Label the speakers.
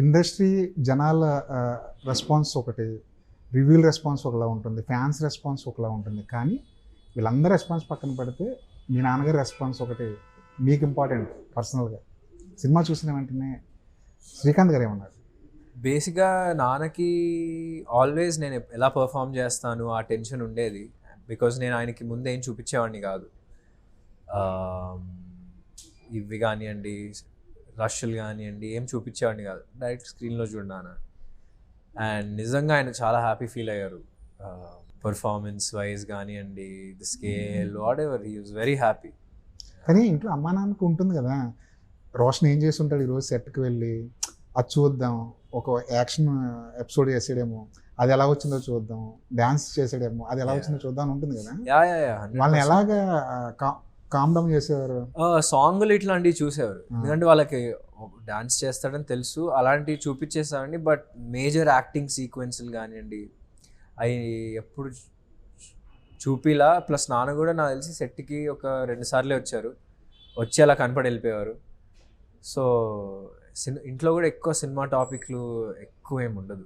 Speaker 1: Industry జనాల response ఒకటి, రివ్యూల response ఒకలా ఉంటుంది, ఫ్యాన్స్ రెస్పాన్స్ ఒకలా ఉంటుంది. కానీ వీళ్ళందరూ రెస్పాన్స్ పక్కన పెడితే మీ నాన్నగారి రెస్పాన్స్ ఒకటి మీకు ఇంపార్టెంట్ పర్సనల్గా. సినిమా చూసిన వెంటనే శ్రీకాంత్ గారు ఏమన్నారు?
Speaker 2: బేసిక్గా నాన్నకి ఆల్వేస్ నేను ఎలా పర్ఫామ్ చేస్తాను ఆ టెన్షన్ ఉండేది. బికాజ్ నేను ఆయనకి ముందు ఏం చూపించేవాడిని కాదు. ఇవి కానివ్వండి, రష్లు కానివ్వండి, ఏం చూపించేవాడిని కాదు. డైరెక్ట్ స్క్రీన్లో చూడనా. అండ్ నిజంగా ఆయన చాలా హ్యాపీ ఫీల్ అయ్యారు. పర్ఫార్మెన్స్ వైజ్ కానివ్వండి, the scale, what ever, he was very happy.
Speaker 1: కానీ ఇంట్లో అమ్మా నాన్నకు ఉంటుంది కదా, రోషన్ ఏం చేసి ఉంటాడు ఈరోజు సెట్కి వెళ్ళి అది చూద్దాం, ఒక యాక్షన్ ఎపిసోడ్ చేసాడేమో అది ఎలా వచ్చిందో చూద్దాం, డ్యాన్స్ చేసాడేమో అది ఎలా వచ్చిందో చూద్దాం అని ఉంటుంది కదా. వాళ్ళని ఎలాగా కామ్ డౌన్ చేసేవారు?
Speaker 2: సాంగ్లు ఇట్లాంటివి చూసేవారు. ఎందుకంటే వాళ్ళకి డాన్స్ చేస్తాడని తెలుసు, అలాంటివి చూపించేస్తామండి. బట్ మేజర్ యాక్టింగ్ సీక్వెన్స్లు కానివ్వండి అవి ఎప్పుడు చూపిలా. ప్లస్ నాన్న కూడా నాకు తెలిసి సెట్కి ఒక 2 సార్లే వచ్చారు, వచ్చి అలా కనపడి వెళ్ళిపోయేవారు. సో ఇంట్లో కూడా ఎక్కువ సినిమా టాపిక్లు ఎక్కువ ఏమి ఉండదు.